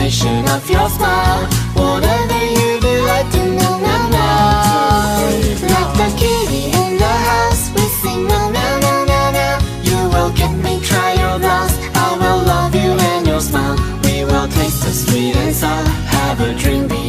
combination of your smile. Whatever you do, like to know now, now. Like the kitty in the house, we sing now, now, now, now, now. You will get me, try your glass. I will love you and your smile. We will taste the sweet and sour. Have a drink.